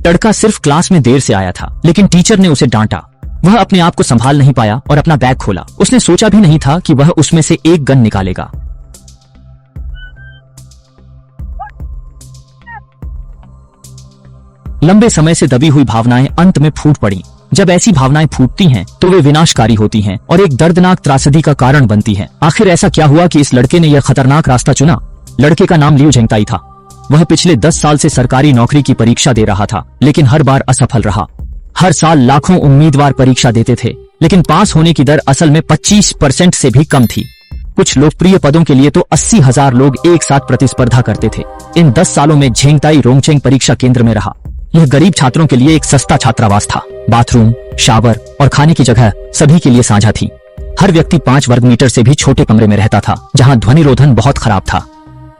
लड़का सिर्फ क्लास में देर से आया था, लेकिन टीचर ने उसे डांटा। वह अपने आप को संभाल नहीं पाया और अपना बैग खोला। उसने सोचा भी नहीं था कि वह उसमें से एक गन निकालेगा। लंबे समय से दबी हुई भावनाएं अंत में फूट पड़ी। जब ऐसी भावनाएं फूटती हैं तो वे विनाशकारी होती हैं और एक दर्दनाक त्रासदी का कारण बनती हैं। आखिर ऐसा क्या हुआ कि इस लड़के ने यह खतरनाक रास्ता चुना? लड़के का नाम लियू झेंगताई था। वह पिछले 10 साल से सरकारी नौकरी की परीक्षा दे रहा था, लेकिन हर बार असफल रहा। हर साल लाखों उम्मीदवार परीक्षा देते थे, लेकिन पास होने की दर असल में 25% से भी कम थी। कुछ लोकप्रिय पदों के लिए तो 80,000 लोग एक साथ प्रतिस्पर्धा करते थे। इन 10 सालों में झेंगताई रोंगचेंग परीक्षा केंद्र में रहा। यह गरीब छात्रों के लिए एक सस्ता छात्रावास था। बाथरूम, शावर और खाने की जगह सभी के लिए साझा थी। हर व्यक्ति 5 वर्ग मीटर से भी छोटे कमरे में रहता था, जहां ध्वनि रोधन बहुत खराब था।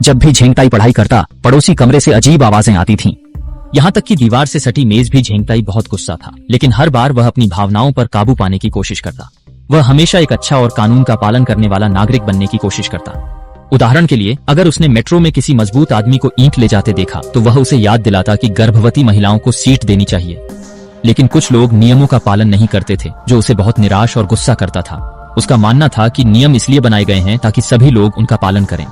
जब भी झेंगताई पढ़ाई करता, पड़ोसी कमरे से अजीब आवाजें आती थीं। यहाँ तक कि दीवार से सटी मेज भी झेंगताई बहुत गुस्सा था, लेकिन हर बार वह अपनी भावनाओं पर काबू पाने की कोशिश करता। वह हमेशा एक अच्छा और कानून का पालन करने वाला नागरिक बनने की कोशिश करता। उदाहरण के लिए, अगर उसने मेट्रो में किसी मजबूत आदमी को ईंट ले जाते देखा तो वह उसे याद दिलाता कि गर्भवती महिलाओं को सीट देनी चाहिए। लेकिन कुछ लोग नियमों का पालन नहीं करते थे, जो उसे बहुत निराश और गुस्सा करता था। उसका मानना था कि नियम इसलिए बनाए गए हैं ताकि सभी लोग उनका पालन करें।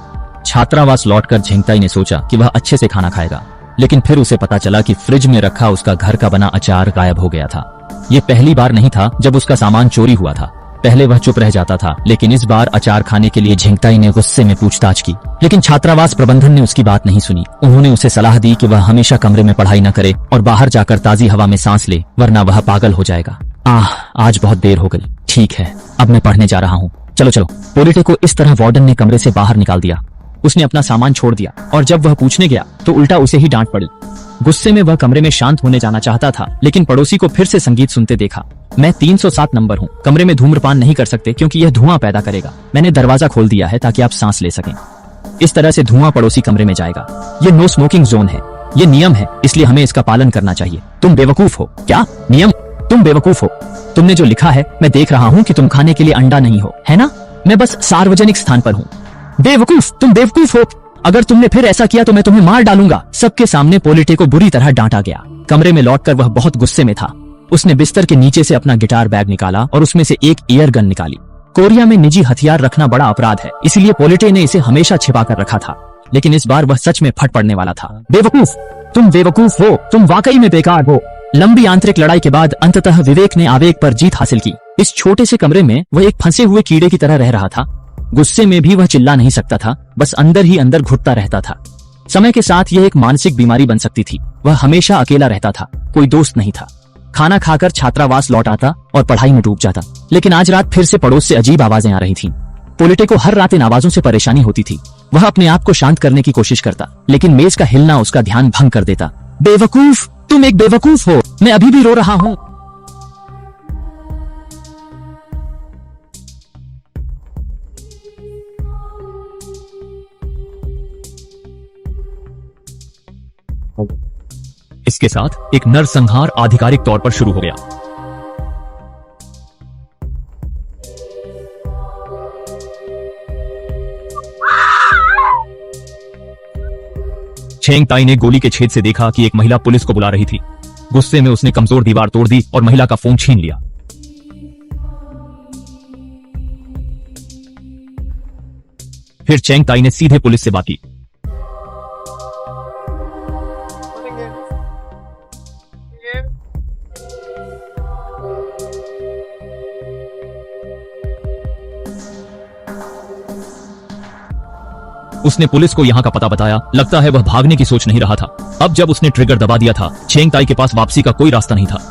छात्रावास लौटकर झेंगताई ने सोचा कि वह अच्छे से खाना खाएगा, लेकिन फिर उसे पता चला कि फ्रिज में रखा उसका घर का बना अचार गायब हो गया था। ये पहली बार नहीं था जब उसका सामान चोरी हुआ था। पहले वह चुप रह जाता था, लेकिन इस बार अचार खाने के लिए झेंगताई ने गुस्से में पूछताछ की। लेकिन छात्रावास प्रबंधन ने उसकी बात नहीं सुनी। उन्होंने उसे सलाह दी कि वह हमेशा कमरे में पढ़ाई न करे और बाहर जाकर ताजी हवा में सांस ले, वरना वह पागल हो जाएगा। आज बहुत देर हो गई। ठीक है, अब मैं पढ़ने जा रहा हूँ। चलो चलो। पोलिटे को इस तरह वार्डन ने कमरे से बाहर निकाल दिया। उसने अपना सामान छोड़ दिया और जब वह पूछने गया तो उल्टा उसे ही डांट पड़ी। गुस्से में वह कमरे में शांत होने जाना चाहता था, लेकिन पड़ोसी को फिर से संगीत सुनते देखा। मैं 307 नंबर हूँ। कमरे में धूम्रपान नहीं कर सकते क्योंकि यह धुआं पैदा करेगा। मैंने दरवाजा खोल दिया है ताकि आप सांस ले सकें। इस तरह से धुआं पड़ोसी कमरे में जाएगा। ये नो स्मोकिंग जोन है। ये नियम है, इसलिए हमें इसका पालन करना चाहिए। तुम बेवकूफ हो क्या? नियम? तुम बेवकूफ हो। तुमने जो लिखा है, मैं देख रहा हूँ कि तुम खाने के लिए अंडा नहीं हो, है ना? मैं बस सार्वजनिक स्थान पर हूँ। बेवकूफ, तुम बेवकूफ हो। अगर तुमने फिर ऐसा किया तो मैं तुम्हें मार डालूंगा। सबके सामने पोलिटे को बुरी तरह डांटा गया। कमरे में लौटकर वह बहुत गुस्से में था। उसने बिस्तर के नीचे से अपना गिटार बैग निकाला और उसमें से एक एयर गन निकाली। कोरिया में निजी हथियार रखना बड़ा अपराध है, इसलिए पोलिटे ने इसे हमेशा छिपा कर रखा था। लेकिन इस बार वह सच में फट पड़ने वाला था। बेवकूफ, तुम बेवकूफ हो। तुम वाकई में बेकार हो। लंबी आंतरिक लड़ाई के बाद अंततः विवेक ने आवेग पर जीत हासिल की। इस छोटे से कमरे में वह एक फंसे हुए कीड़े की तरह रह रहा था। गुस्से में भी वह चिल्ला नहीं सकता था, बस अंदर ही अंदर घुटता रहता था। समय के साथ यह एक मानसिक बीमारी बन सकती थी। वह हमेशा अकेला रहता था, कोई दोस्त नहीं था। खाना खाकर छात्रावास लौट आता और पढ़ाई में डूब जाता। लेकिन आज रात फिर से पड़ोस से अजीब आवाजें आ रही थीं। पोलिटे को हर रात इन आवाजों से परेशानी होती थी। वह अपने आप को शांत करने की कोशिश करता, लेकिन मेज का हिलना उसका ध्यान भंग कर देता। बेवकूफ, तुम एक बेवकूफ हो। मैं अभी भी रो रहा हूँ। इसके साथ एक नरसंहार आधिकारिक तौर पर शुरू हो गया। झेंगताई ने गोली के छेद से देखा कि एक महिला पुलिस को बुला रही थी। गुस्से में उसने कमजोर दीवार तोड़ दी और महिला का फोन छीन लिया। फिर झेंगताई ने सीधे पुलिस से बात की। उसने पुलिस को यहाँ का पता बताया। लगता है वह भागने की सोच नहीं रहा था। अब जब उसने ट्रिगर दबा दिया था, झेंगताई के पास वापसी का कोई रास्ता नहीं था।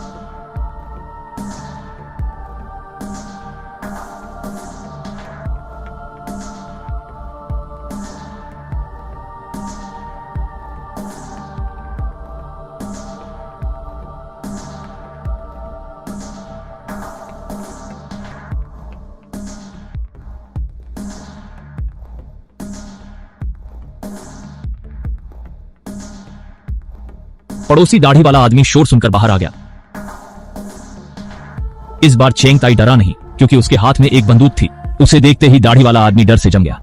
पड़ोसी दाढ़ी वाला आदमी शोर सुनकर बाहर आ गया। इस बार झेंगताई डरा नहीं, क्योंकि उसके हाथ में एक बंदूक थी। उसे देखते ही दाढ़ी वाला आदमी डर से जम गया।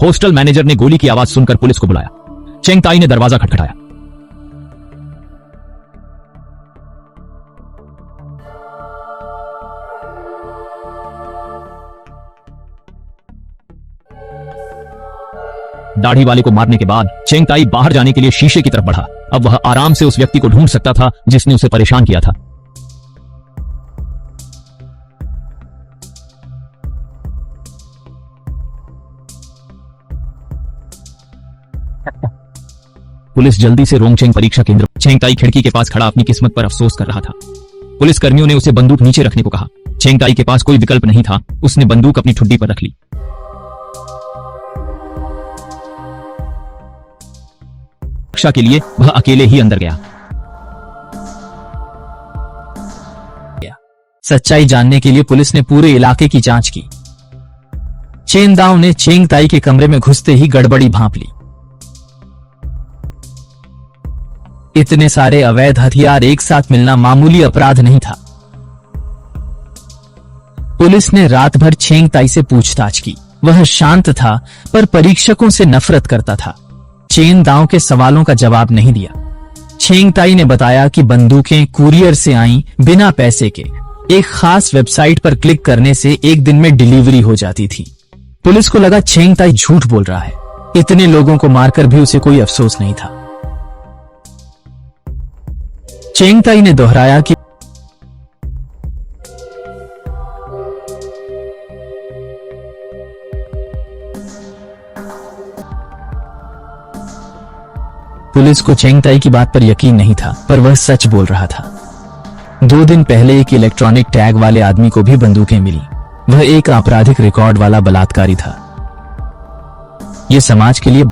हॉस्टल मैनेजर ने गोली की आवाज सुनकर पुलिस को बुलाया। चेंग ताई ने दरवाजा खटखटाया। दाढ़ी वाले को मारने के बाद चेंग ताई बाहर जाने के लिए शीशे की तरफ बढ़ा। अब वह आराम से उस व्यक्ति को ढूंढ सकता था जिसने उसे परेशान किया था। पुलिस जल्दी से रोंगचेंग परीक्षा केंद्र। चेंग ताई खिड़की के पास खड़ा अपनी किस्मत पर अफसोस कर रहा था। पुलिस कर्मियों ने उसे बंदूक नीचे रखने को कहा। चेंग ताई के पास कोई विकल्प नहीं था। उसने बंदूक अपनी ठुड्डी पर रख ली। रक्षा के लिए वह अकेले ही अंदर गया। सच्चाई जानने के लिए पुलिस ने पूरे इलाके की जांच की। चेन दाओ ने चेंग ताई के कमरे में घुसते ही गड़बड़ी भांप ली। इतने सारे अवैध हथियार एक साथ मिलना मामूली अपराध नहीं था। पुलिस ने रात भर चेंग ताई से पूछताछ की। वह शांत था पर परीक्षकों से नफरत करता था। चेन दाओ के सवालों का जवाब नहीं दिया। चेंग ताई ने बताया कि बंदूकें कुरियर से आईं बिना पैसे के। एक खास वेबसाइट पर क्लिक करने से एक दिन में डिलीवरी हो जाती थी। पुलिस को लगा चेंग ताई झूठ बोल रहा है। इतने लोगों को मारकर भी उसे कोई अफसोस नहीं था। चेंग ताई ने दोहराया कि पुलिस को चेंग ताई की बात पर यकीन नहीं था, पर वह सच बोल रहा था। 2 दिन पहले एक इलेक्ट्रॉनिक टैग वाले आदमी को भी बंदूकें मिली। वह एक आपराधिक रिकॉर्ड वाला बलात्कारी था। यह समाज के लिए